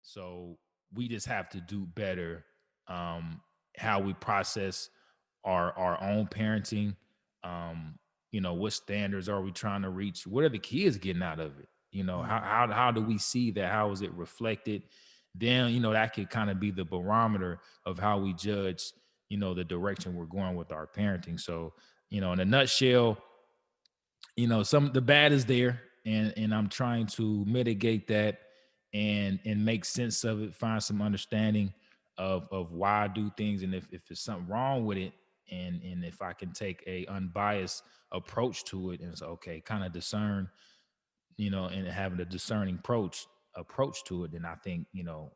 So we just have to do better, how we process our own parenting. What standards are we trying to reach? What are the kids getting out of it? How do we see that? How is it reflected? Then that could kind of be the barometer of how we judge the direction we're going with our parenting. So in a nutshell, some the bad is there, and I'm trying to mitigate that and make sense of it, find some understanding of why I do things, and if there's something wrong with it, and if I can take a unbiased approach to it, and it's okay, kind of discern, and having a discerning approach to it, then I think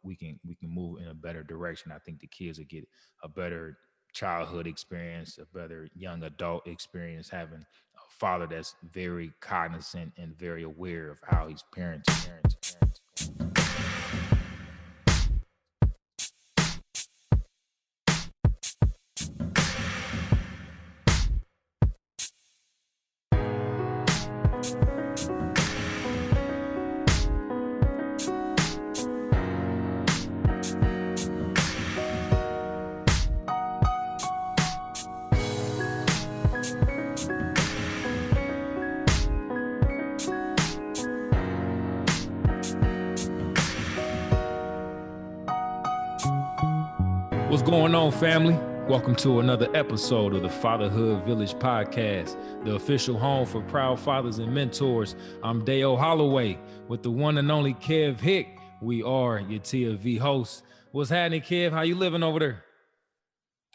we can move in a better direction. I think the kids will get a better childhood experience, a better young adult experience, having a father that's very cognizant and very aware of how he's parenting. What's going on, family? Welcome to another episode of the Fatherhood Village Podcast, the official home for proud fathers and mentors. I'm Dale Holloway with the one and only Kev Hick. We are your TFV hosts. What's happening, Kev? How you living over there?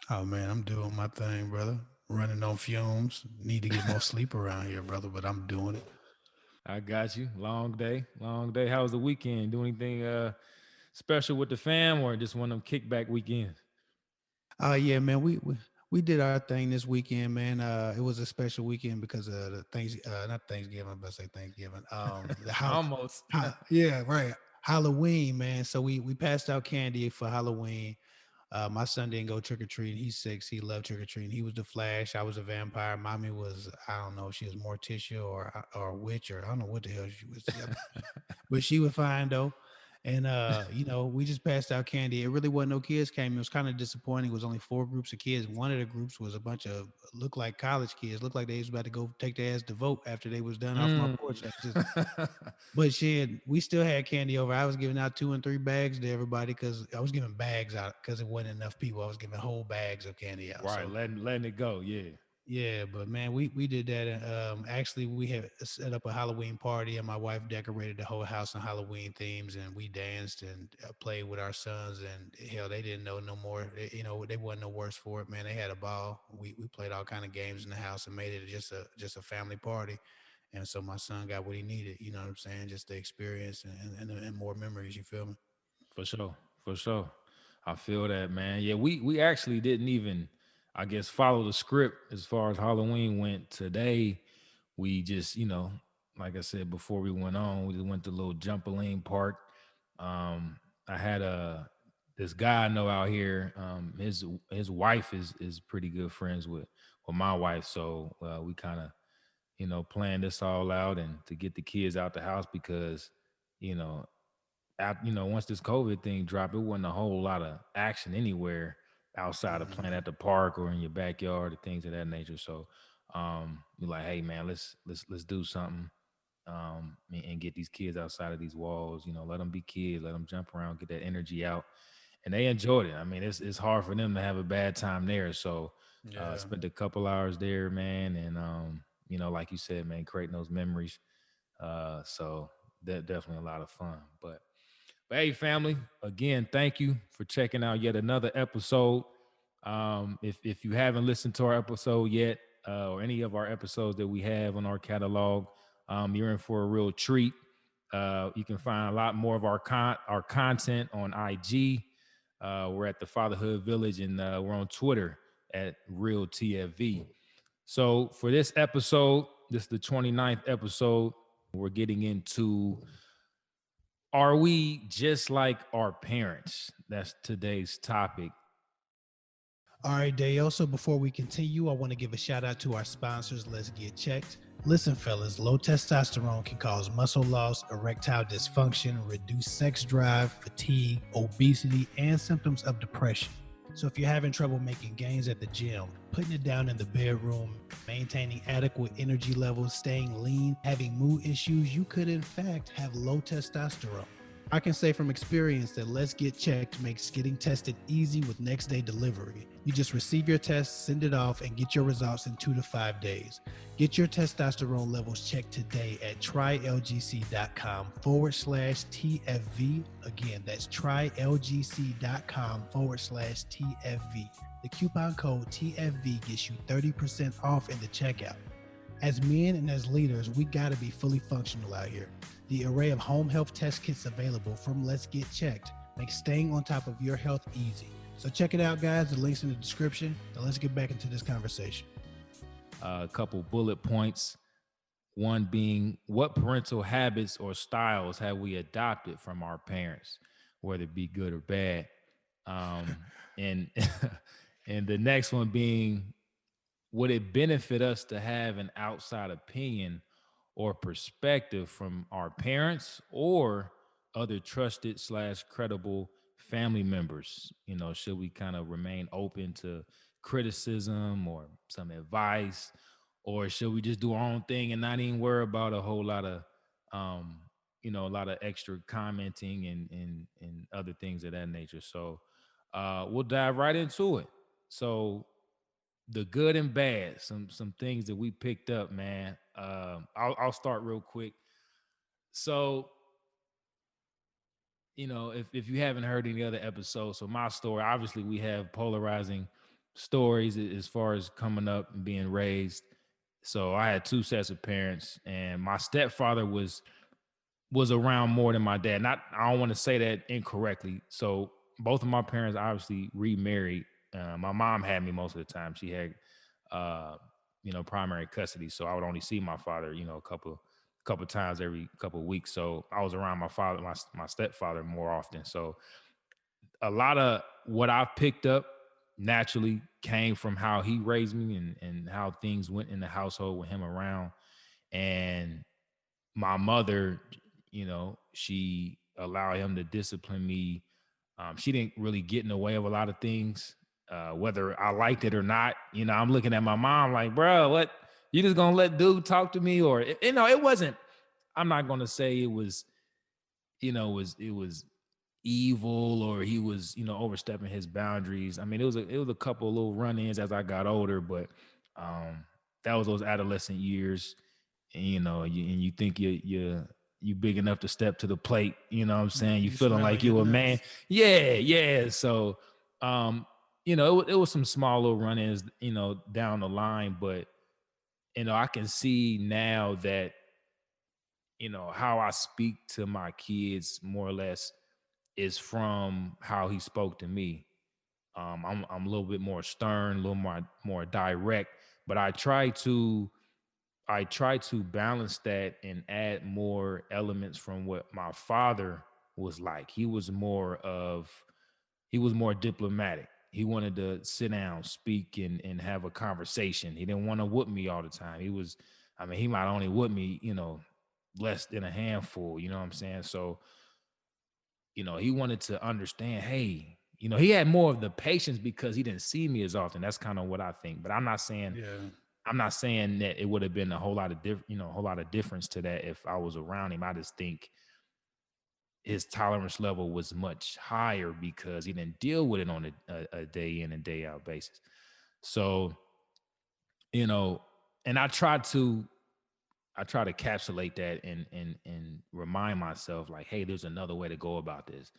Oh man, I'm doing my thing, brother. Running on fumes. Need to get more sleep around here, brother, but I'm doing it. I got you. Long day, long day. How was the weekend? Do anything special with the fam, or just one of them kickback weekends? Yeah, man, we did our thing this weekend, man. It was a special weekend because of the not Thanksgiving, but say Thanksgiving. Almost. Yeah, right. Halloween, man. So we passed out candy for Halloween. My son didn't go trick or treating. He's 6. He loved trick or treating. He was the Flash. I was a vampire. Mommy was, I don't know, she was Morticia or a witch, or I don't know what the hell she was. But she was fine though. And we just passed out candy. It really wasn't no kids came. It was kind of disappointing. It was only 4 groups of kids. One of the groups was a bunch of looked like college kids. Looked like they was about to go take their ass to vote after they was done off my Mm. porch. But shit, we still had candy over. I was giving out 2 and 3 bags to everybody because I was giving bags out because it wasn't enough people. I was giving whole bags of candy out. Right, So letting it go. Yeah. yeah, but man, we did that. And actually, we had set up a Halloween party, and my wife decorated the whole house in Halloween themes, and we danced and played with our sons. And hell, they didn't know no more. They wasn't no worse for it, man. They had a ball. We played all kind of games in the house and made it just a family party. And so my son got what he needed. You know what I'm saying? Just the experience and more memories. You feel me? For sure, for sure. I feel that, man. Yeah, we actually didn't even, I guess, follow the script as far as Halloween went. Today, we just, like I said before we went on, we just went to a little jumpaline park. I had this guy I know out here. His wife is pretty good friends with my wife, so we kind of planned this all out and to get the kids out the house because you know once this COVID thing dropped, it wasn't a whole lot of action anywhere outside of playing Mhm. at the park or in your backyard or things of that nature. So we're like, hey man, let's do something and get these kids outside of these walls. Let them be kids, let them jump around, get that energy out, and they enjoyed it. I mean, it's hard for them to have a bad time there. So Yeah. spent a couple hours there, man, and like you said, man, creating those memories. So that definitely a lot of fun. But hey, family, again, thank you for checking out yet another episode. If you haven't listened to our episode yet, or any of our episodes that we have on our catalog, you're in for a real treat. You can find a lot more of our content on IG. We're at the Fatherhood Village, and we're on Twitter at Real TFV. So for this episode, this is the 29th episode. We're getting into, are we just like our parents? That's today's topic. All right, Dale. So before we continue, I want to give a shout out to our sponsors. Let's get checked. Listen, fellas, low testosterone can cause muscle loss, erectile dysfunction, reduced sex drive, fatigue, obesity, and symptoms of depression. So, if you're having trouble making gains at the gym, putting it down in the bedroom, maintaining adequate energy levels, staying lean, having mood issues, you could, in fact, have low testosterone. I can say from experience that Let's Get Checked makes getting tested easy with next day delivery. You just receive your test, send it off, and get your results in 2 to 5 days. Get your testosterone levels checked today at trylgc.com/TFV. Again, that's trylgc.com/TFV. The coupon code TFV gets you 30% off in the checkout. As men and as leaders, we got to be fully functional out here. The array of home health test kits available from Let's Get Checked makes staying on top of your health easy. So check it out, guys. The link's in the description. Now let's get back into this conversation. A couple bullet points. One being, what parental habits or styles have we adopted from our parents, whether it be good or bad? And and the next one being, would it benefit us to have an outside opinion or perspective from our parents or other trusted slash credible family members? Should we kind of remain open to criticism or some advice, or should we just do our own thing and not even worry about a whole lot of um a lot of extra commenting and other things of that nature? So we'll dive right into it. So the good and bad, some things that we picked up, man. I'll start real quick. So, if you haven't heard any other episodes, so my story, obviously we have polarizing stories as far as coming up and being raised. So I had two sets of parents, and my stepfather was around more than my dad. Not, I don't want to say that incorrectly. So both of my parents obviously remarried. My mom had me most of the time. She had, uh, primary custody, so I would only see my father, a couple times every couple of weeks. So I was around my father, my stepfather more often. So a lot of what I've picked up naturally came from how he raised me and how things went in the household with him around. And my mother, she allowed him to discipline me. She didn't really get in the way of a lot of things, whether I liked it or not. I'm looking at my mom like, bro, what? You just gonna let dude talk to me? Or it wasn't. I'm not gonna say it was, it was evil or he was, overstepping his boundaries. I mean, it was a couple of little run-ins as I got older, but um, that was those adolescent years, and you think you big enough to step to the plate. You know what I'm saying? You You feeling smelling like your you a man. nuts. Yeah, yeah. So, um, it was some small little run-ins, down the line, but I can see now that how I speak to my kids more or less is from how he spoke to me. I'm a little bit more stern, a little more direct, but I try to balance that and add more elements from what my father was like. He was more diplomatic. He wanted to sit down, speak, and have a conversation. He didn't want to whoop me all the time. He might only whoop me, less than a handful, you know what I'm saying? So, he wanted to understand, hey, he had more of the patience because he didn't see me as often. That's kind of what I think. But Yeah. I'm not saying that it would have been a whole lot of a whole lot of difference to that if I was around him. I just think his tolerance level was much higher because he didn't deal with it on a day in and day out basis. So, you know, and I try to encapsulate that and remind myself like, hey, there's another way to go about this.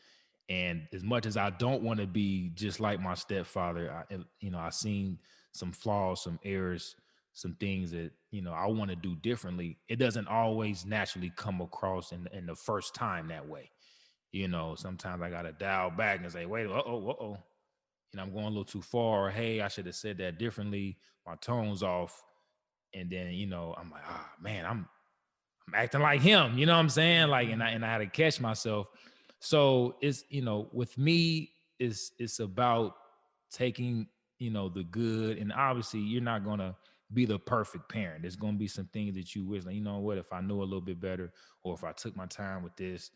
And as much as I don't want to be just like my stepfather, I seen some flaws, some errors, some things that I want to do differently. It doesn't always naturally come across in the first time that way. Sometimes I gotta dial back and say, wait, uh oh, I'm going a little too far. Or, hey, I should have said that differently. My tone's off, and then I'm like, man, I'm acting like him. You know what I'm saying? Like, and I had to catch myself. So it's with me, it's about taking the good, and obviously you're not gonna be the perfect parent. There's gonna be some things that you wish, like, you know what, if I knew a little bit better, or if I took my time with this,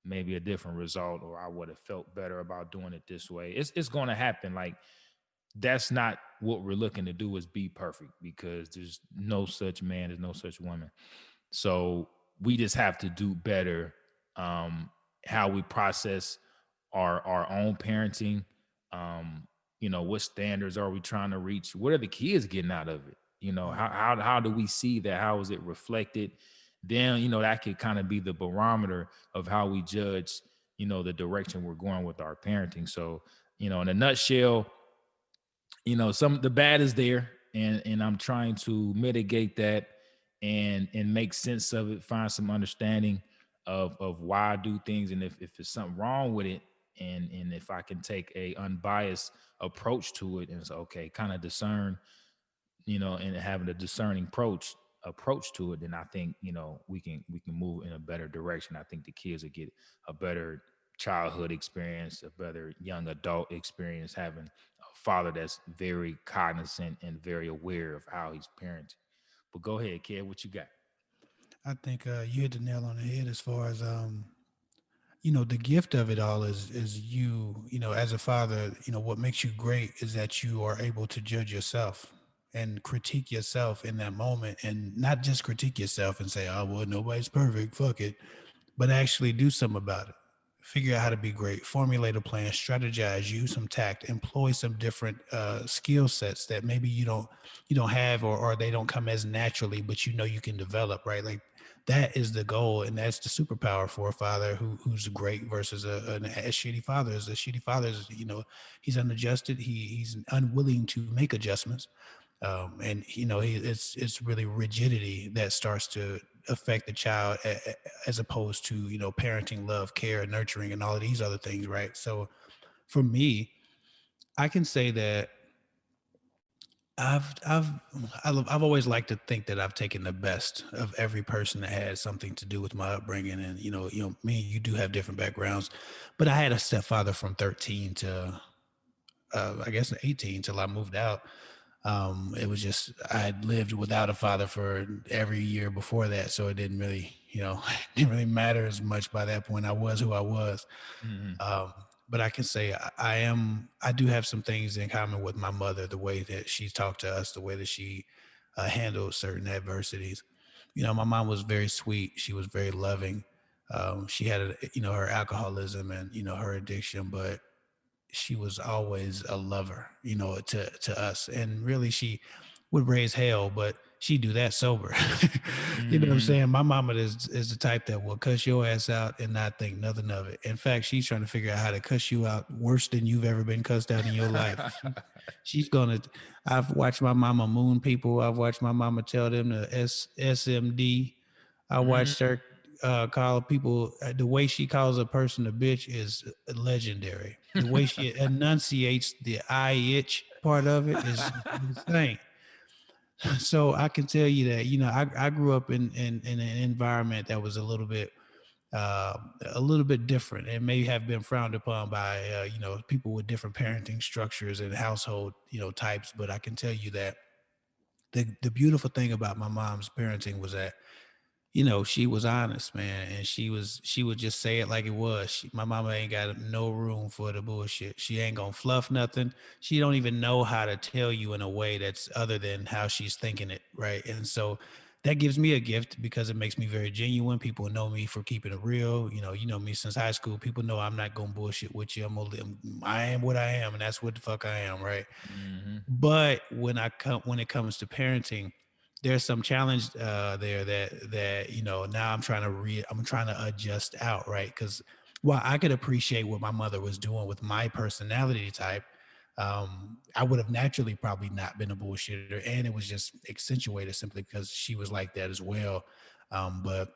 maybe a different result, or I would have felt better about doing it this way. It's gonna happen. Like, that's not what we're looking to do, is be perfect, because there's no such man, there's no such woman. So we just have to do better, um, how we process our own parenting. Um, what standards are we trying to reach? What are the kids getting out of it? How do we see that? How is it reflected? Then that could kind of be the barometer of how we judge, the direction we're going with our parenting. So, in a nutshell, some the bad is there, and I'm trying to mitigate that, and make sense of it, find some understanding of why I do things, and if there's something wrong with it, and if I can take a unbiased approach to it, and it's okay, kind of discern, and having a discerning approach to it, then I think we can move in a better direction. I think the kids will get a better childhood experience, a better young adult experience, having a father that's very cognizant and very aware of how he's parenting. But go ahead, kid, what you got? I think you hit the nail on the head as far as the gift of it all is you, as a father, what makes you great is that you are able to judge yourself and critique yourself in that moment, and not just critique yourself and say, oh well, nobody's perfect, fuck it, but actually do something about it. Figure out how to be great, formulate a plan, strategize, use some tact, employ some different skill sets that maybe you don't have, or they don't come as naturally, but you can develop, right? Like that is the goal, and that's the superpower for a father who's great versus a shitty father. Is a shitty father is he's unadjusted, he's unwilling to make adjustments, and it's really rigidity that starts to affect the child, as opposed to parenting, love, care, nurturing, and all of these other things, right? So for me, I can say that I've I've I've always liked to think that I've taken the best of every person that had something to do with my upbringing, and me and you do have different backgrounds, but I had a stepfather from 13 to I guess 18 till I moved out. It was just I had lived without a father for every year before that, so it didn't really, didn't really matter as much by that point. I was who I was. Hmm. Um, but I can say I do have some things in common with my mother, the way that she talked to us, the way that she handled certain adversities. My mom was very sweet. She was very loving. She had, her alcoholism and, her addiction, but she was always a lover, to us. And really she would raise hell, but she do that sober. You know what I'm Hmm. saying? My mama is the type that will cuss your ass out and not think nothing of it. In fact, she's trying to figure out how to cuss you out worse than you've ever been cussed out in your life. She's gonna. I've watched my mama moon people. I've watched my mama tell them to SMD. I watched Hmm. her call people. The way she calls a person a bitch is legendary. The way she enunciates the I itch part of it is insane. So I can tell you that I grew up in an environment that was a little bit different, and may have been frowned upon by people with different parenting structures and household types. But I can tell you that the beautiful thing about my mom's parenting was that she was honest, man, and she would just say it like it was. My mama ain't got no room for the bullshit. She ain't gonna fluff nothing. She don't even know how to tell you in a way that's other than how she's thinking it, right? And so that gives me a gift because it makes me very genuine. People know me for keeping it real. You know me since high school. People know I'm not gonna bullshit with you. I am what I am, and that's what the fuck I am, right? Hmm. But when it comes to parenting, there's some challenge there that now I'm trying to adjust out, right? Because while I could appreciate what my mother was doing with my personality type, I would have naturally probably not been a bullshitter, and it was just accentuated simply because she was like that as well. But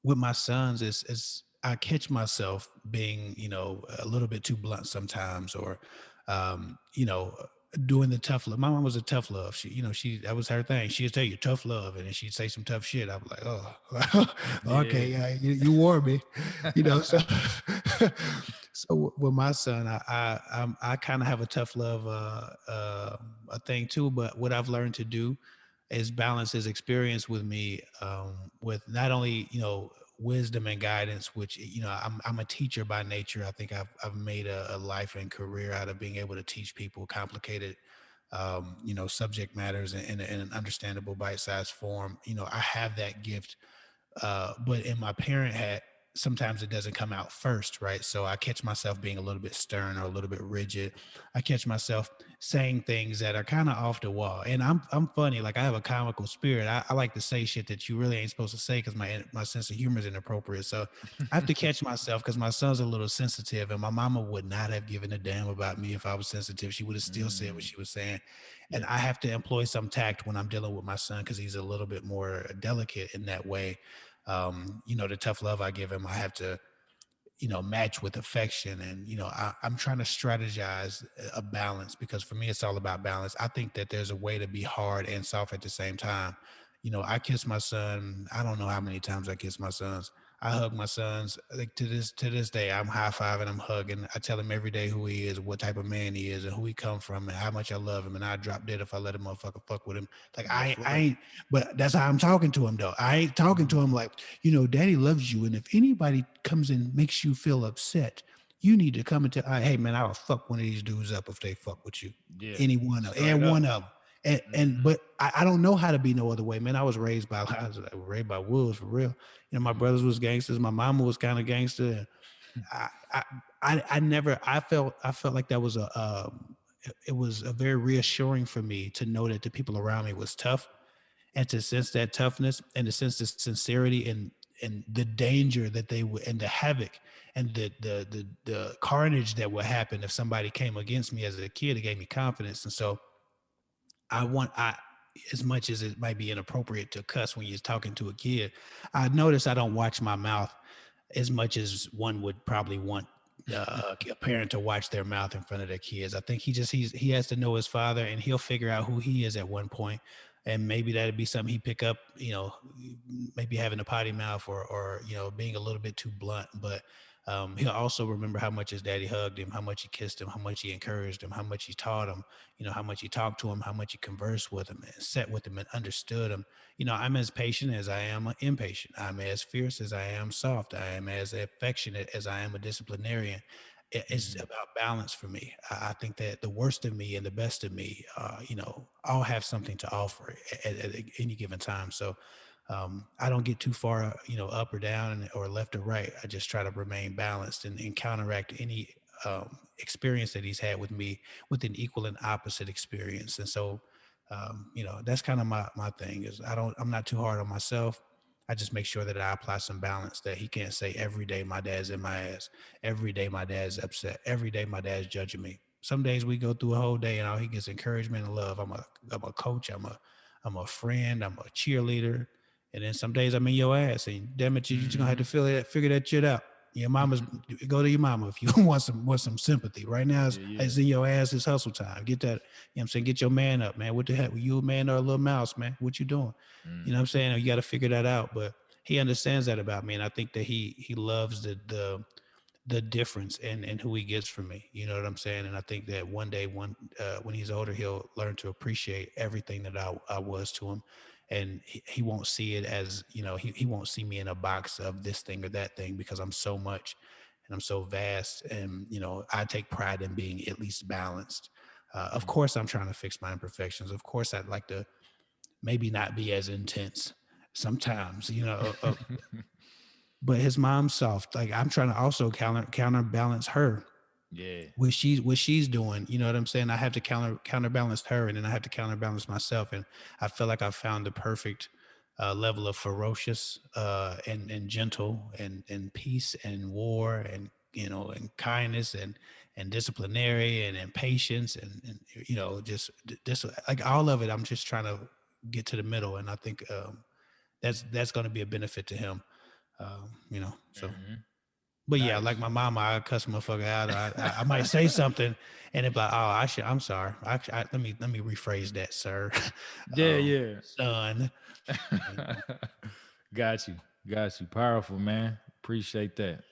with my sons, is I catch myself being, a little bit too blunt sometimes, or doing the tough love. My mom was a tough love. She that was her thing. She'd tell you tough love, and then she'd say some tough shit. I was like, oh, okay, Yeah. yeah, you wore me, so So with my son, I kind of have a tough love a thing too. But what I've learned to do is balance his experience with me with not only wisdom and guidance, which I'm a teacher by nature. I think I've made a life and career out of being able to teach people complicated subject matters in an understandable bite-sized form. I have that gift, but in my parent hat, sometimes it doesn't come out first, right? So I catch myself being a little bit stern or a little bit rigid. I catch myself saying things that are kind of off the wall. And I'm funny, like I have a comical spirit. I like to say shit that you really ain't supposed to say because my sense of humor is inappropriate. So I have to catch myself because my son's a little sensitive, and my mama would not have given a damn about me if I was sensitive. She would have still said what Mm, she was saying. And yeah. I have to employ some tact when I'm dealing with my son because he's a little bit more delicate in that way. The tough love I give him, I have to match with affection. And, I'm trying to strategize a balance because for me, it's all about balance. I think that there's a way to be hard and soft at the same time. I kiss my son. I don't know how many times I kiss my sons. I hug my sons. Like to this day, I'm high fiving, I'm hugging. I tell him every day who he is, what type of man he is, and who he come from, and how much I love him. And I drop dead if I let a motherfucker fuck with him. Like That's I right. ain't. But that's how I'm talking to him though. I ain't talking to Mhm. him like, daddy loves you. And if anybody comes and makes you feel upset, you need to come and tell, hey man, I'll fuck one of these dudes up if they fuck with you. Yeah. Any one of Straight and up. one of them. And Mhm. but I don't know how to be no other way, man. I was raised by wolves for real. My Mm. brothers was gangsters. My mama was kind of gangster. And I, I, I never, I felt like that was it was a very reassuring for me to know that the people around me was tough and to sense that toughness and to sense the sincerity and the danger that they would and the havoc and the carnage that would happen if somebody came against me as a kid. It gave me confidence. And so I as much as it might be inappropriate to cuss when you're talking to a kid, I notice I don't watch my mouth as much as one would probably want a parent to watch their mouth in front of their kids. I think he has to know his father, and he'll figure out who he is at one point, and maybe that'd be something he pick up. Maybe having a potty mouth or being a little bit too blunt, but. He'll also remember how much his daddy hugged him, how much he kissed him, how much he encouraged him, how much he taught him, how much he talked to him, how much he conversed with him and sat with him and understood him. I'm as patient as I am impatient. I'm as fierce as I am soft. I am as affectionate as I am a disciplinarian. It's Mhm. about balance for me. I think that the worst of me and the best of me, all have something to offer at any given time. So I don't get too far, up or down or left or right. I just try to remain balanced and counteract any experience that he's had with me with an equal and opposite experience. And so, that's kind of my thing is I'm not too hard on myself. I just make sure that I apply some balance that he can't say every day my dad's in my ass. Every day my dad's upset. Every day my dad's judging me. Some days we go through a whole day and all he gets encouragement and love. I'm a coach. I'm a friend. I'm a cheerleader. And then some days I'm in your ass, and damn it, you're just gonna have to Mhm. figure that shit out. Your mama's go to your mama if you want some sympathy. Right now Yeah, yeah. it's in your ass, it's hustle time. Get that, I'm saying? Get your man up, man. What the heck? Were you a man or a little mouse, man? What you doing? You know Mm. what I'm saying? You gotta figure that out. But he understands that about me. And I think that he loves the difference in who he gets from me. You know what I'm saying? And I think that one day, when he's older, he'll learn to appreciate everything that I was to him, and he won't see it as he won't see me in a box of this thing or that thing because I'm so much and I'm so vast, and I take pride in being at least balanced. Of Mm. course, I'm trying to fix my imperfections. Of course, I'd like to maybe not be as intense sometimes, but his mom's soft. Like I'm trying to also counterbalance her Yeah. what she's doing. You know what I'm saying? I have to counterbalance her, and then I have to counterbalance myself. And I feel like I found the perfect level of ferocious and gentle and peace and war and and kindness and disciplinary and patience and just this like all of it. I'm just trying to get to the middle, and I think that's going to be a benefit to him. So Mhm. but yeah, like Nice. my mama, I cuss a motherfucker out, or I might say something, and it be like, "Oh, I'm sorry. Let me rephrase that, sir, Yeah, yeah. son." You know, Got you. Got you. Powerful, man. Appreciate that.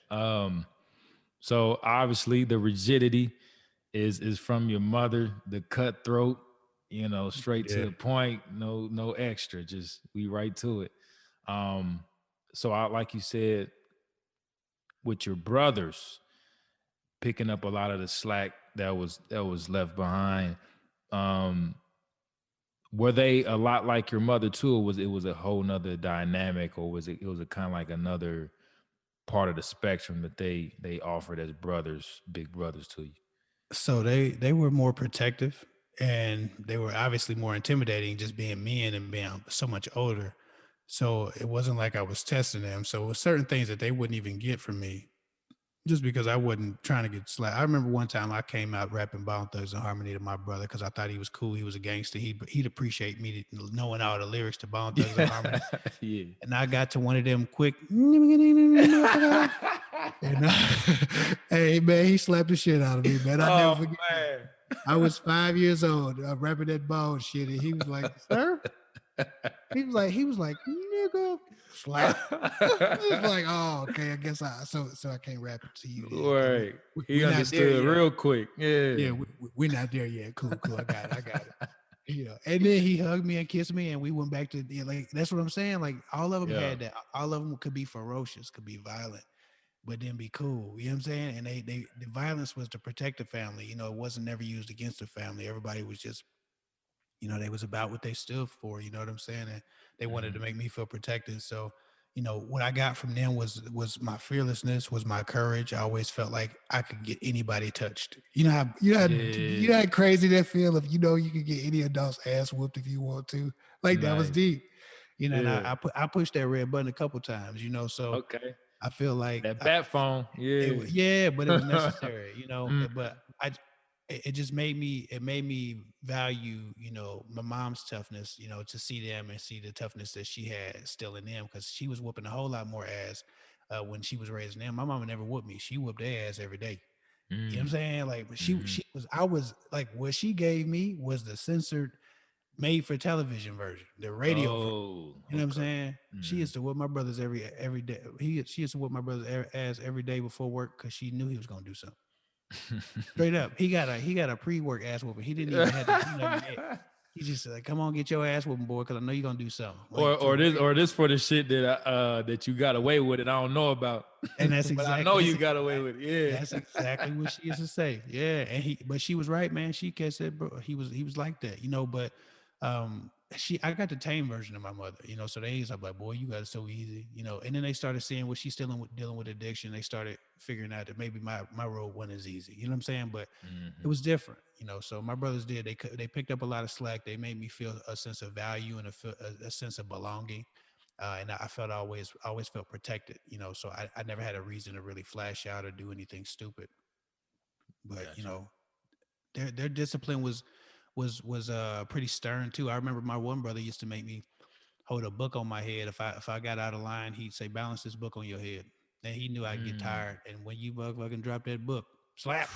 So obviously the rigidity is from your mother, the cutthroat, straight to Yeah. the point, no extra, just we right to it. Um, so I like you said with your brothers picking up a lot of the slack that was left behind. Um, were they a lot like your mother too, or was it was a whole nother dynamic, or was it kind of like another part of the spectrum that they offered as brothers, big brothers to you? So they were more protective, and they were obviously more intimidating just being men and being so much older. So it wasn't like I was testing them. So it was certain things that they wouldn't even get from me just because I wasn't trying to get slapped. I remember one time I came out rapping Bone Thugs and Harmony to my brother because I thought he was cool. He was a gangster. He'd appreciate me knowing all the lyrics to Bone Thugs and Yeah, Harmony. yeah. And I got to one of them quick, motherfucker. And hey man, he slapped the shit out of me, man. I never Oh forget that. man. I was 5 years old, rapping that bone shit, and he was like, "Sir," he was like, "Nigga," slap. It's like, oh, okay, I guess I can't rap it to you then because Right. He we're not there understood yet. real quick. Yeah. Yeah, we're not there yet. Cool, cool. I got it. Yeah, and then he hugged me and kissed me, and we went back to like that's what I'm saying. Like all of them Yeah. had that. All of them could be ferocious, could be violent, but then be cool. You know what I'm saying? And they the violence was to protect the family. It wasn't never used against the family. Everybody was just they was about what they stood for, you know what I'm saying? And they wanted to Mhm. make me feel protected. So, what I got from them was my fearlessness, was my courage. I always felt like I could get anybody touched. You know Yeah. how crazy that feel if you could get any adult's ass whooped if you want to. Like that was Nice. deep. And Yeah. I pushed that red button a couple times, so Okay. I feel like That bat phone. Yeah. yeah, but it was necessary, Mhm. but it just made me value, my mom's toughness, to see them and see the toughness that she had still in them because she was whooping a whole lot more ass when she was raising them. My mama never whooped me. She whooped their ass every day. You know what I'm Mm. saying? Like but she Mhm. she was I was like what she gave me was the censored made for television version, the radio version. Oh, You know what I'm okay. saying? She Mhm. used to whip my brothers every day. She used to whip my brother's ass every day before work because she knew he was gonna do something. Straight up, he got a pre-work ass whooping. He didn't even have to do nothing yet. He just said, "Come on, get your ass whooping, boy, because I know you're gonna do something." or Like for or this real. or this for the shit that you got away with it. I don't know about, And that's but I exact. know That's you got away exact. with it. That's exactly what she used to say. Yeah, but she was right, man. She catch that, bro. He was like that, But I got the tame version of my mother, So they was like, boy, you got it so easy, And then they started seeing what she's dealing with addiction. They started figuring out that maybe my road wasn't as easy. You know what I'm saying? But Yeah. it was different, So my brothers did. They picked up a lot of slack. They made me feel a sense of value and a sense of belonging. And I felt always felt protected, So I never had a reason to really flash out or do anything stupid. But Gotcha. their discipline was pretty stern too. I remember my one brother used to make me hold a book on my head. If I got out of line, he'd say, "Balance this book on your head." And he knew I'd get Mm. tired. And when you fucking drop that book, slap.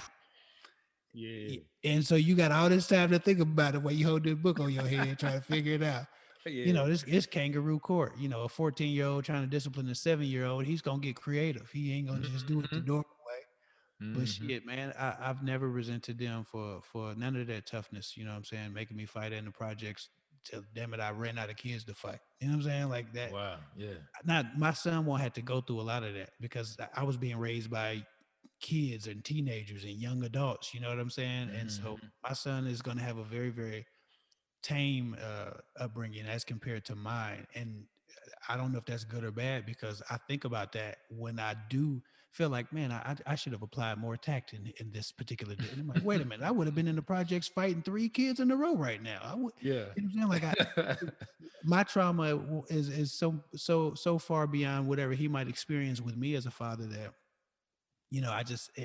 Yeah. And so you got all this time to think about it while you hold this book on your head, trying to figure it out. Yeah. This it's kangaroo court. A 14-year-old trying to discipline a 7-year-old, he's gonna get creative. He ain't gonna just do it the Mhm. normal way. But Mhm. shit, man, I've never resented them for none of that toughness. You know what I'm saying? Making me fight in the projects till damn it, I ran out of kids to fight. You know what I'm saying? Like that. Wow. Yeah. Not my son won't have to go through a lot of that because I was being raised by kids and teenagers and young adults. You know what I'm saying? And so Mhm. my son is gonna have a very, very tame upbringing as compared to mine. And I don't know if that's good or bad because I think about that when I do feel like, man, I should have applied more tact in this particular day. And I'm like, wait a minute, I would have been in the projects fighting 3 kids in a row right now. I would, Yeah. you know what I'm saying? Like my trauma is so far beyond whatever he might experience with me as a father that I just uh,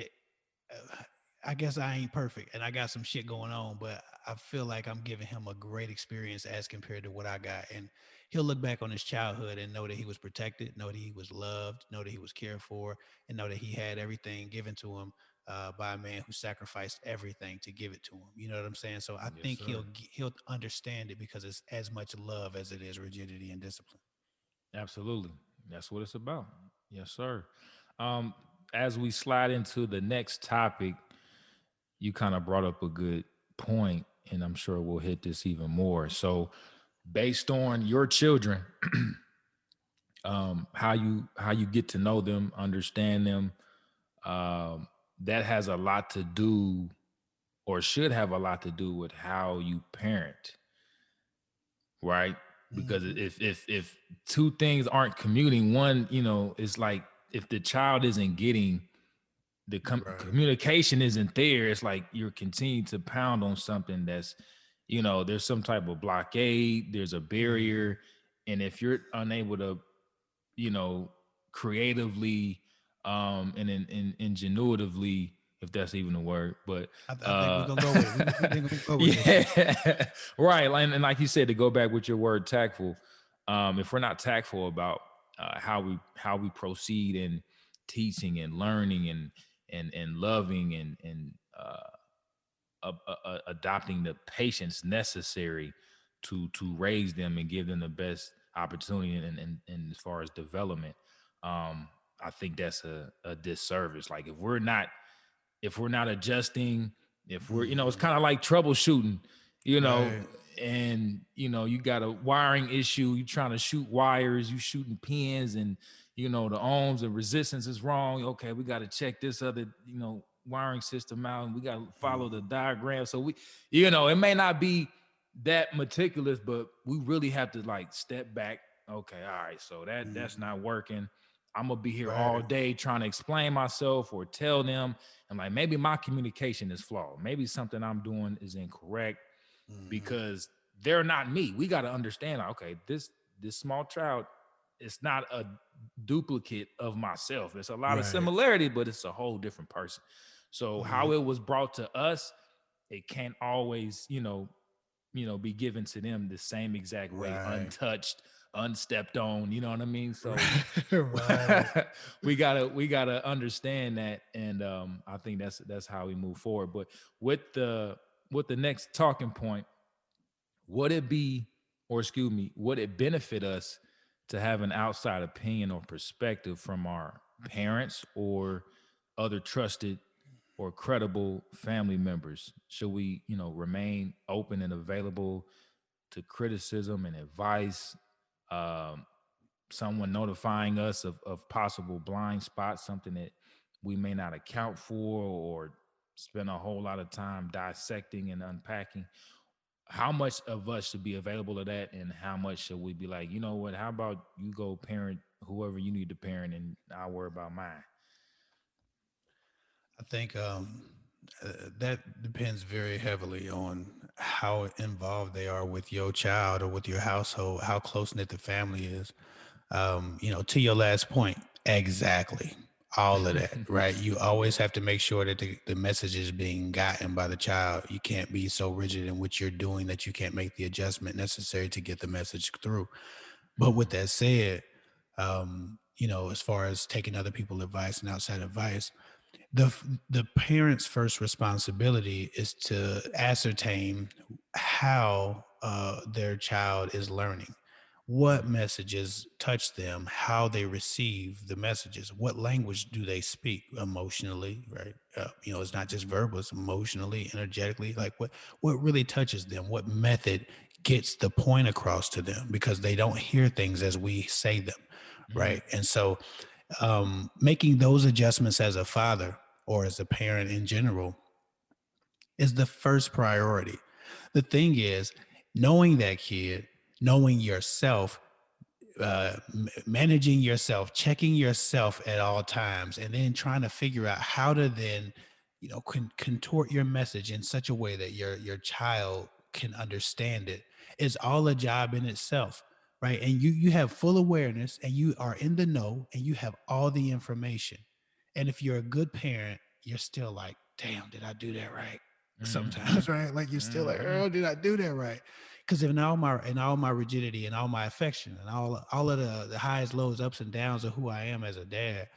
I guess I ain't perfect and I got some shit going on, but I feel like I'm giving him a great experience as compared to what I got. And he'll look back on his childhood and know that he was protected, know that he was loved, know that he was cared for, and know that he had everything given to him by a man who sacrificed everything to give it to him. You know what I'm saying? So I Yes, think sir. he'll understand it because it's as much love as it is rigidity and discipline. Absolutely. That's what it's about. Yes, sir. Um, as we slide into the next topic, you kind of brought up a good point, and I'm sure we'll hit this even more. So, based on your children, how you get to know them, understand them, um, that has a lot to do, or should have a lot to do with how you parent, right? Because Mhm. if two things aren't commuting, one, it's like if the child isn't getting the Right. communication isn't there, it's like you're continuing to pound on something that's, there's some type of blockade, there's a Mhm. barrier. And if you're unable to, you know, creatively and ingenuitively, if that's even a word, but I think we're gonna go with it. We think gonna go with this one. yeah, right. And like you said, to go back with your word tactful, if we're not tactful about how we proceed in teaching and learning and loving and adopting the patience necessary to raise them and give them the best opportunity and as far as development, I think that's a disservice. Like if we're not adjusting, if we're, it's Mhm. kind of like troubleshooting, you know, Right. and you got a wiring issue, you trying to shoot wires, you shooting pins, and the ohms and resistance is wrong. Okay, we got to check this other, wiring system out, and we got to follow the Mhm. diagram. So it may not be that meticulous, but we really have to like step back. Okay, all right, so that's Mhm. not working. I'm gonna be here all Right. day trying to explain myself or tell them, and like maybe my communication is flawed. Maybe something I'm doing is incorrect Mhm. because they're not me. We got to understand, like, okay, this small child, it's not a duplicate of myself. It's a lot of Right. similarity, but it's a whole different person. So how Mhm. it was brought to us, it can't always, be given to them the same exact way, Right. untouched, unstepped on. You know what I mean? So Right. we gotta understand that, and I think that's how we move forward. But with the next talking point, would it be, or excuse me, would it benefit us to have an outside opinion or perspective from our parents or other trusted or credible family members? Should we, remain open and available to criticism and advice? Um, Someone notifying us of possible blind spots, something that we may not account for or spend a whole lot of time dissecting and unpacking. How much of us should be available to that, and how much should we be like, you know what, how about you go parent whoever you need to parent and I'll worry about mine? I think that depends very heavily on how involved they are with your child or with your household, how close knit the family is. To your last point, exactly. All of that, right? You always have to make sure that the message is being gotten by the child. You can't be so rigid in what you're doing that you can't make the adjustment necessary to get the message through. But with that said, as far as taking other people's advice and outside advice, the parents' first responsibility is to ascertain how their child is learning, what messages touch them, how they receive the messages, what language do they speak emotionally, right? It's not just verbal, it's emotionally, energetically, like what really touches them, what method gets the point across to them, because they don't hear things as we say them, Mhm. right? And so making those adjustments as a father or as a parent in general is the first priority. The thing is, knowing that kid, knowing yourself, managing yourself, checking yourself at all times, and then trying to figure out how to then, contort your message in such a way that your child can understand it is all a job in itself, right? And you have full awareness, and you are in the know, and you have all the information. And if you're a good parent, you're still like, damn, did I do that right? Mhm. Sometimes, right? Like you're still like, Mhm. oh, did I do that right? Because in all my rigidity and all my affection and all of the highs, lows, ups and downs of who I am as a dad,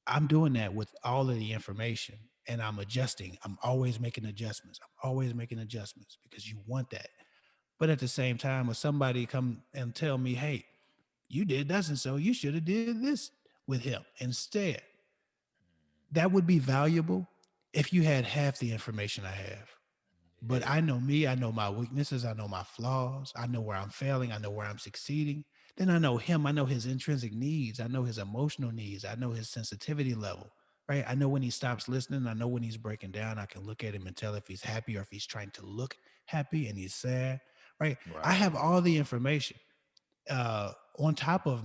I'm doing that with all of the information, and I'm adjusting. I'm always making adjustments. I'm always making adjustments because you want that. But at the same time, if somebody come and tell me, hey, you did this and so, you should have did this with him instead. That would be valuable if you had half the information I have. But Yeah. I know me, I know my weaknesses, I know my flaws, I know where I'm failing, I know where I'm succeeding. Then I know him, I know his intrinsic needs, I know his emotional needs, I know his sensitivity level, right? I know when he stops listening, I know when he's breaking down. I can look at him and tell if he's happy or if he's trying to look happy and he's sad, right? I Right. have all the information. On top of,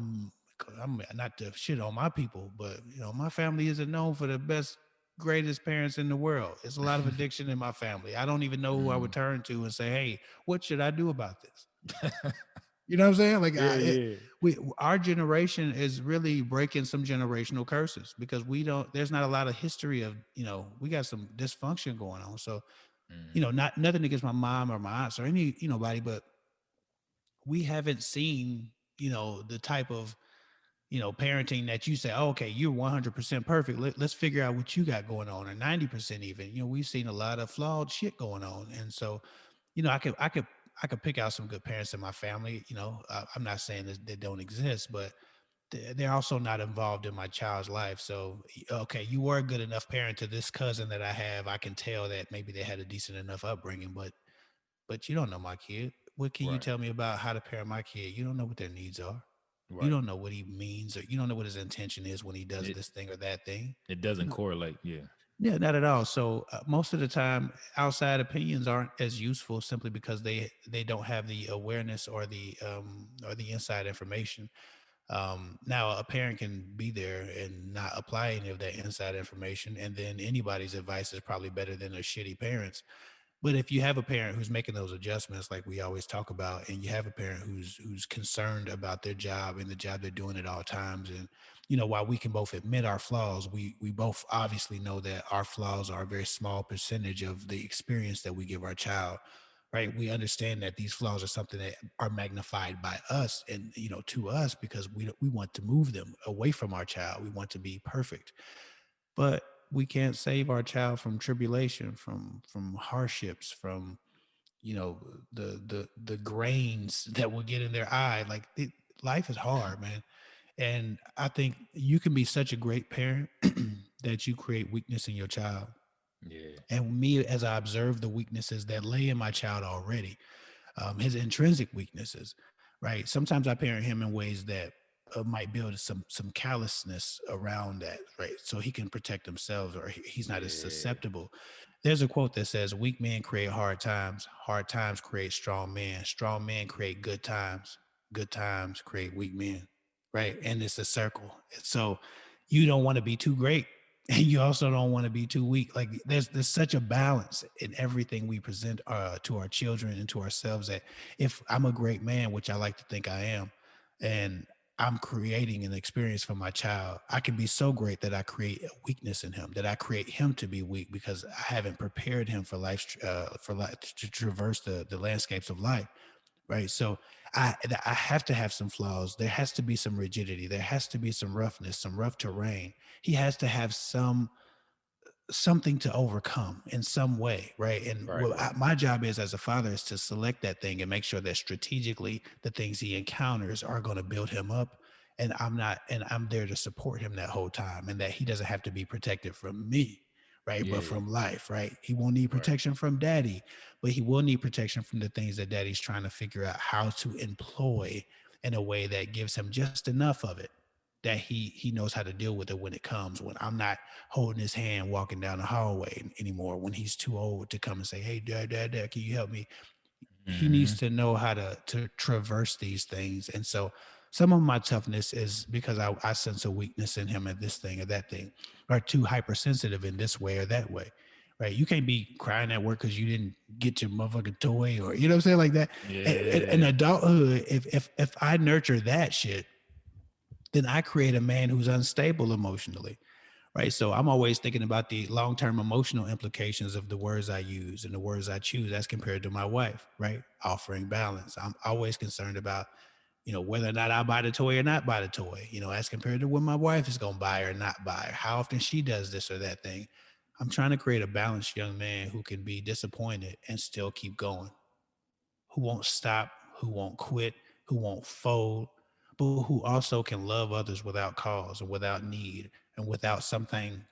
I'm not to shit on my people, but my family isn't known for the best, greatest parents in the world. It's a lot of addiction in my family. I don't even know who I would Mm. turn to and say, "Hey, what should I do about this?" You know what I'm saying? Like, Yeah, yeah. our generation is really breaking some generational curses because we don't. There's not a lot of history of, we got some dysfunction going on. So, Mm. not nothing against my mom or my aunts or any, nobody, but we haven't seen, the type of, parenting that you say, oh, okay, you're 100% perfect. Let's figure out what you got going on, or 90% even. We've seen a lot of flawed shit going on. And so, I could pick out some good parents in my family. I'm not saying that they don't exist, but they're also not involved in my child's life. So, okay, you were a good enough parent to this cousin that I have. I can tell that maybe they had a decent enough upbringing, but you don't know my kid. What can you Right. tell me about how to parent my kid? You don't know what their needs are. You Right. don't know what he means, or you don't know what his intention is when he does It this thing or that thing. it You doesn't know, correlate. Yeah. yeah, not at all. So most of the time, outside opinions aren't as useful simply because they don't have the awareness or the inside information. Now, a parent can be there and not apply any of that inside information, and then anybody's advice is probably better than a shitty parent's. But if you have a parent who's making those adjustments, like we always talk about, and you have a parent who's concerned about their job and the job they're doing at all times, and while we can both admit our flaws, we both obviously know that our flaws are a very small percentage of the experience that we give our child. Right? We understand that these flaws are something that are magnified by us and to us because we want to move them away from our child. We want to be perfect, but we can't save our child from tribulation, from hardships, from the grains that will get in their eye. Like, life is hard, man. And I think you can be such a great parent that you create weakness in your child. Yeah. And me, as I observe the weaknesses that lay in my child already, his intrinsic weaknesses, right? Sometimes I parent him in ways that might build some callousness around that, right? So he can protect himself, or he's not as Yeah. susceptible. There's a quote that says, "Weak men create hard times create strong men create good times create weak men," right? And it's a circle. So you don't want to be too great, and you also don't want to be too weak. Like, there's such a balance in everything we present to our children and to ourselves, that if I'm a great man, which I like to think I am, and I'm creating an experience for my child, I can be so great that I create a weakness in him, that I create him to be weak because I haven't prepared him for life to traverse the landscapes of life. Right. So I have to have some flaws. There has to be some rigidity. There has to be some roughness, some rough terrain. He has to have something to overcome in some way, right? And Right. Right. my job is, as a father, is to select that thing and make sure that strategically the things he encounters are going to build him up. And I'm there to support him that whole time, and that he doesn't have to be protected from me, right? But Yeah. from life, right? He won't need Right. protection from daddy, but he will need protection from the things that daddy's trying to figure out how to employ in a way that gives him just enough of it that he knows how to deal with it when it comes, when I'm not holding his hand walking down the hallway anymore, when he's too old to come and say, "Hey, dad, can you help me?" He needs Hmm. to know how to traverse these things. And so some of my toughness is because I sense a weakness in him at this thing or that thing, or too hypersensitive in this way or that way. Right. You can't be crying at work because you didn't get your motherfucking toy, or you know what I'm saying, like that. In Yeah. adulthood, if I nurture that shit, then I create a man who's unstable emotionally. Right. So I'm always thinking about the long term emotional implications of the words I use and the words I choose as compared to my wife. Right. Offering balance. I'm always concerned about, whether or not I buy the toy or not buy the toy, as compared to when my wife is going to buy or not buy, or how often she does this or that thing. I'm trying to create a balanced young man who can be disappointed and still keep going, who won't stop, who won't quit, who won't fold, but who also can love others without cause and without need. and without something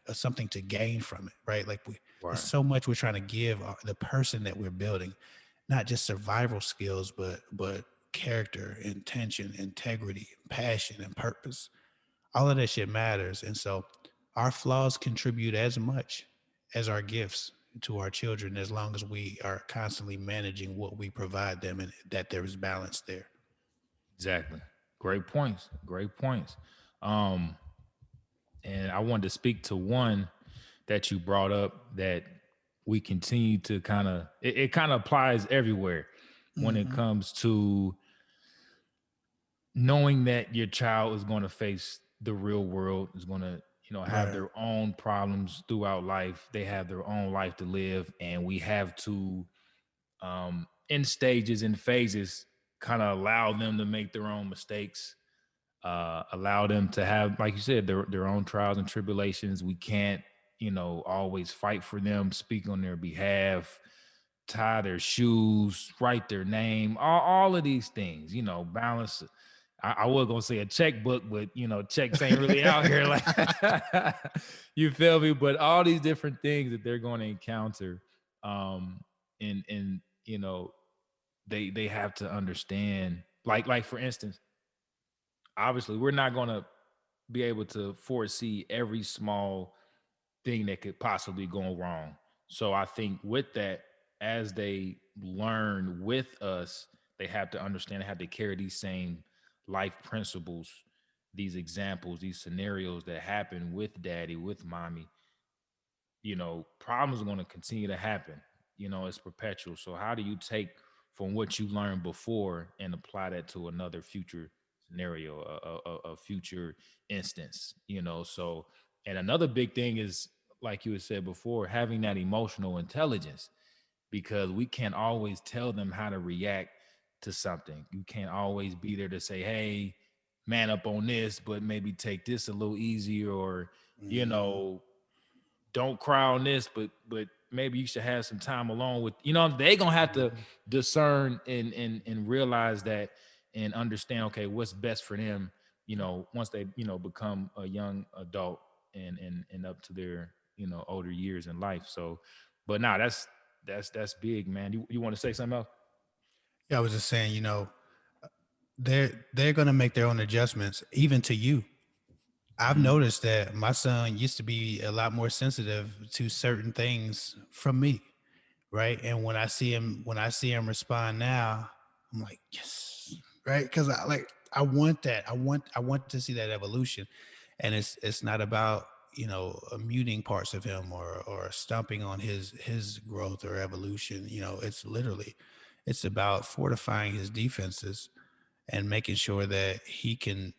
to gain from it, right? Like there's Right. so much we're trying to give the person that we're building, not just survival skills, but character, intention, integrity, passion, and purpose. All of that shit matters. And so our flaws contribute as much as our gifts to our children, as long as we are constantly managing what we provide them and that there is balance there. Exactly. Great points. Great points. Um, and I wanted to speak to one that you brought up that we continue to kind of it kind of applies everywhere when it Hmm. comes to knowing that your child is going to face the real world, is going to have Right. their own problems throughout life. They have their own life to live, and we have to in stages and phases kind of allow them to make their own mistakes, allow them to have, like you said, their own trials and tribulations. We can't, always fight for them, speak on their behalf, tie their shoes, write their name, all of these things, balance. I was gonna say a checkbook, but checks ain't really out here like you feel me. But all these different things that they're going to encounter, and they have to understand. Like for instance, obviously we're not going to be able to foresee every small thing that could possibly go wrong. So I think with that, as they learn with us, they have to understand, they have to carry these same life principles, these examples, these scenarios that happen with daddy, with mommy. Problems are going to continue to happen. It's perpetual. So how do you take from what you learned before and apply that to another future scenario, a future instance? So, and another big thing is, like you had said before, having that emotional intelligence, because we can't always tell them how to react to something. You can't always be there to say, hey, man up on this, but maybe take this a little easier, or you Hmm. know don't cry on this, but maybe you should have some time alone with, they gonna have to Hmm. discern and realize that, and understand, okay, what's best for them, once they, become a young adult and up to their, older years in life. So, but nah, that's big, man. You want to say something else? Yeah, I was just saying, they're gonna make their own adjustments, even to you. I've Mhm. noticed that my son used to be a lot more sensitive to certain things from me, right? And when I see him respond now, I'm like, yes, right? Because I want that. I want to see that evolution, and it's not about muting parts of him or stumping on his growth or evolution. It's literally it's about fortifying his defenses and making sure that he can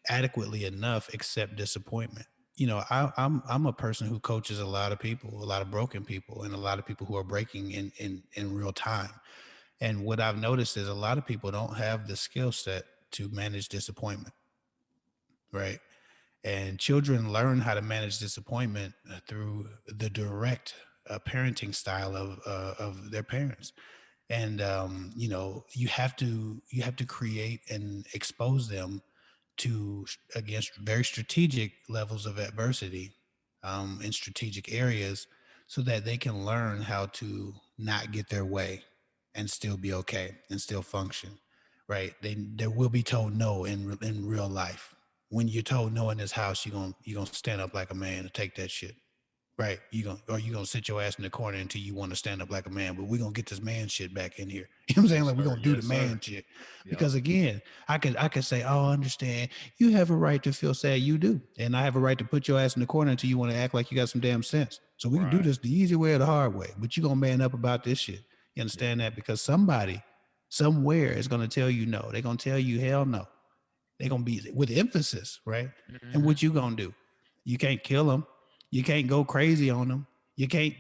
adequately enough accept disappointment. I'm a person who coaches a lot of people, a lot of broken people, and a lot of people who are breaking in real time. And what I've noticed is a lot of people don't have the skill set to manage disappointment, right? And children learn how to manage disappointment through the direct parenting style of their parents. And you have to create and expose them to against very strategic levels of adversity in strategic areas, so that they can learn how to not get their way and still be okay and still function, right? They will be told no in real life. When you're told no in this house, you're gonna stand up like a man and take that shit. Right. You gonna sit your ass in the corner until you want to stand up like a man, but we're gonna get this man shit back in here. You know what I'm saying? Yes, Like we're sir. gonna do the Yes, man sir. shit. Yep. Because again, I could say, oh, I understand. You have a right to feel sad. You do. And I have a right to put your ass in the corner until you want to act like you got some damn sense. So we can do Right. this the easy way or the hard way. But you're gonna man up about this shit. You Yeah. understand that? Because somebody somewhere is gonna tell you no. They're gonna tell you hell no. They're gonna be with emphasis, right? And Hmm. what you gonna do? You can't kill them. You can't go crazy on them. You can't.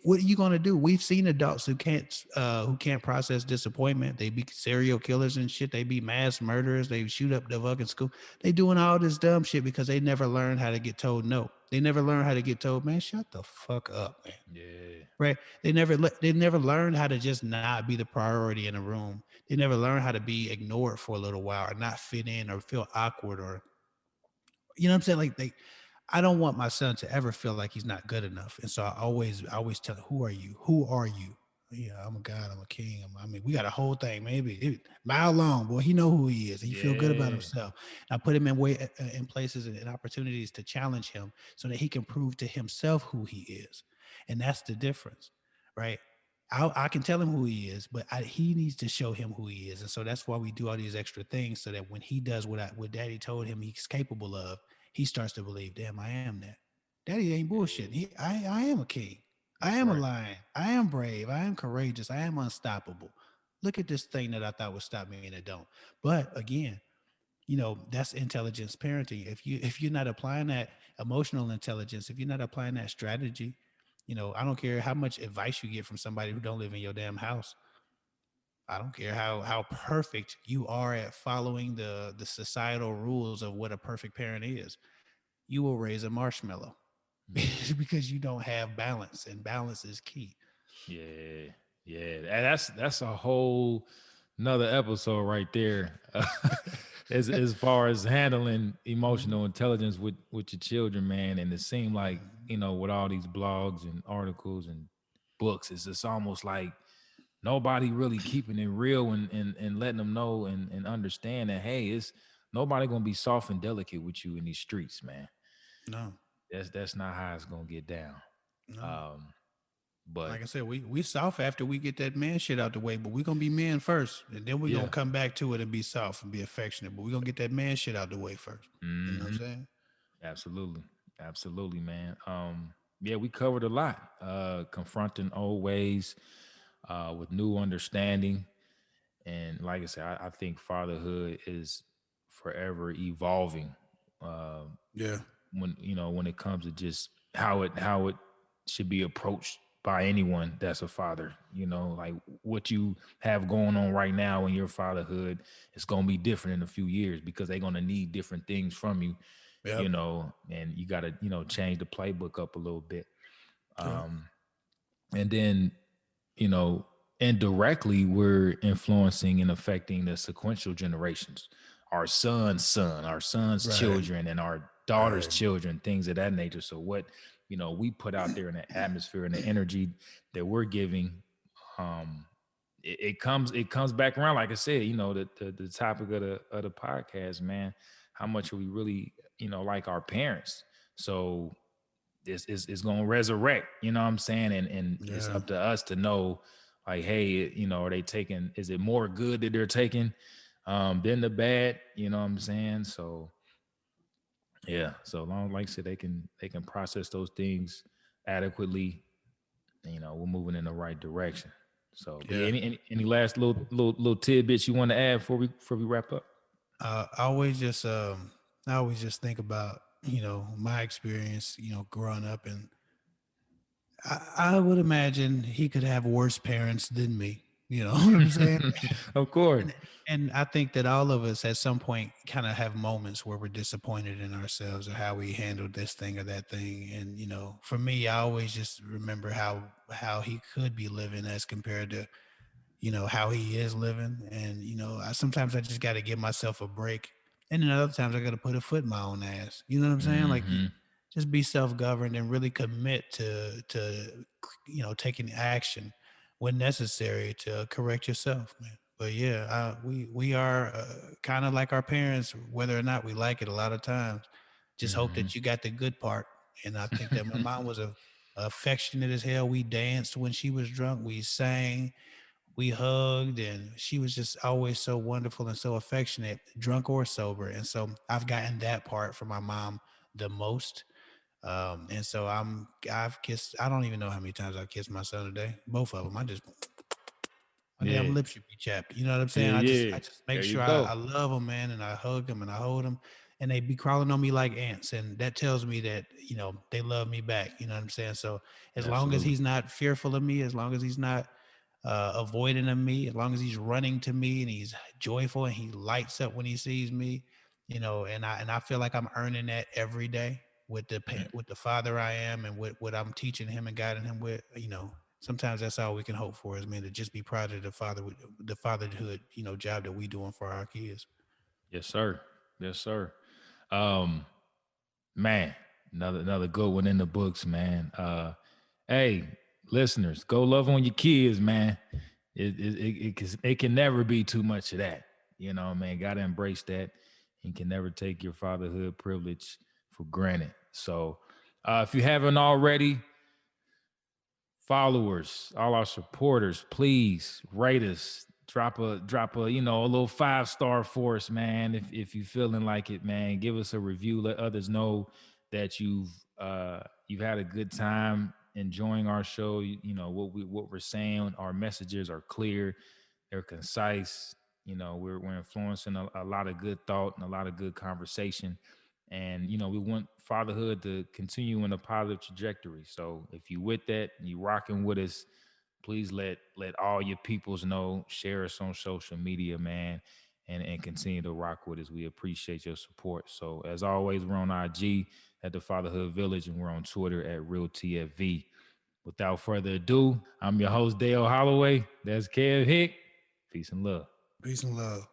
What are you gonna do? We've seen adults who can't process disappointment. They be serial killers and shit. They be mass murderers. They shoot up the fucking school. They doing all this dumb shit because they never learned how to get told no. They never learned how to get told, man, shut the fuck up, man. Yeah. Right? They never learned how to just not be the priority in a room. They never learned how to be ignored for a little while or not fit in or feel awkward or you know what I'm saying? Like I don't want my son to ever feel like he's not good enough. And so I always tell him, who are you? Who are you? Yeah, I'm a God. I'm a king. I mean, we got a whole thing. Maybe mile long, boy. He know who he is. He feel good about Yeah. himself. And I put him in in places and opportunities to challenge him so that he can prove to himself who he is. And that's the difference, right? I can tell him who he is, but he needs to show him who he is. And so that's why we do all these extra things so that when he does what Daddy told him he's capable of, he starts to believe, damn, I am that. Daddy ain't bullshitting. Yeah. I am a king. I That's am a right. lion. I am brave. I am courageous. I am unstoppable. Look at this thing that I thought would stop me and it don't. But again, that's intelligence parenting. If you're not applying that emotional intelligence, if you're not applying that strategy, I don't care how much advice you get from somebody who don't live in your damn house. I don't care how perfect you are at following the societal rules of what a perfect parent is. You will raise a marshmallow Yeah. because you don't have balance, and balance is key. Yeah, yeah, and that's a whole another episode right there. As far as handling Mhm, emotional intelligence with your children, man, and it seemed like mhm. with all these blogs and articles and books, it's just almost like nobody really keeping it real and letting them know and understand that hey, it's nobody gonna be soft and delicate with you in these streets, man. No, That's not how it's gonna get down. no. Um, but Like I said, we soft after we get that man shit out the way, but we gonna be men first, and then we gonna yeah. come back to it and be soft and be affectionate. But we gonna get that man shit out the way first. You know what I'm Hmm. saying? Absolutely. Absolutely, man. Yeah, we covered a lot. Confronting old ways with new understanding. And like I said, I think fatherhood is forever evolving. Uh, Yeah, when it comes to just how it should be approached by anyone that's a father. Like what you have going on right now in your fatherhood is going to be different in a few years because they're going to need different things from you, yep, and you got to change the playbook up a little bit. yep, um and then you know, indirectly we're influencing and affecting the sequential generations, our son's son, our son's right, children, and our daughter's right, children, things of that nature. So what we put out there in the atmosphere and the energy that we're giving, um, it comes back around. Like I said, the topic of the podcast, man. How much are we really, like our parents? So this is going to resurrect, you know what I'm saying? And it's yeah, up to us to know, like, hey, are they taking, is it more good that they're taking than the bad? You know what I'm saying? So yeah, so long, like I said, they can process those things adequately. We're moving in the right direction. So, but yeah, yeah. any last little tidbits you want to add before we wrap up? I always just think about my experience growing up, and I would imagine he could have worse parents than me. You know what I'm saying? Of course. And I think that all of us at some point kind of have moments where we're disappointed in ourselves or how we handled this thing or that thing. And for me, I always just remember how he could be living as compared to how he is living. And sometimes I just got to give myself a break, and then other times I got to put a foot in my own ass. You know what I'm saying? Like, Hmm. just be self-governed and really commit to taking action when necessary to correct yourself, man. But yeah, we are kind of like our parents, whether or not we like it. A lot of times, just hope Hmm. that you got the good part. And I think that my mom was affectionate as hell. We danced when she was drunk. We sang, we hugged, and she was just always so wonderful and so affectionate, drunk or sober. And so I've gotten that part from my mom the most. And so I've kissed, I don't even know how many times I've kissed my son today. Both of them. My damn Yeah. lips should be chapped. You know what I'm saying? Yeah, I just I yeah. just make There you sure I go. love them, man, and I hug them and I hold them, and they be crawling on me like ants, and that tells me that they love me back. You know what I'm saying? So as long as Absolutely. he's not fearful of me, as long as he's not avoiding of me, as long as he's running to me and he's joyful and he lights up when he sees me, and I feel like I'm earning that every day with Mm. with the father I am and with what I'm teaching him and guiding him with. Sometimes that's all we can hope for is, man, to just be proud of the fatherhood job that we doing for our kids. Yes, sir. Yes, sir. Um, man. Another good one in the books, man. Hey, listeners, go love on your kids, man. It can never be too much of that. You know, man, gotta embrace that. And can never take your fatherhood privilege for granted. So, if you haven't already, followers, all our supporters, please rate us. Drop a a little 5 star for us, man. If you feeling like it, man, give us a review. Let others know that you've had a good time enjoying our show. You know what we're saying. Our messages are clear, they're concise. You know, we're influencing a lot of good thought and a lot of good conversation. And we want fatherhood to continue in a positive trajectory. So if you with that, you rocking with us, please let all your peoples know. Share us on social media, man, and continue to rock with us. We appreciate your support. So as always, we're on IG at the Fatherhood Village, and we're on Twitter at RealTFV. Without further ado, I'm your host, Dale Holloway. That's Kev Hick. Peace and love. Peace and love.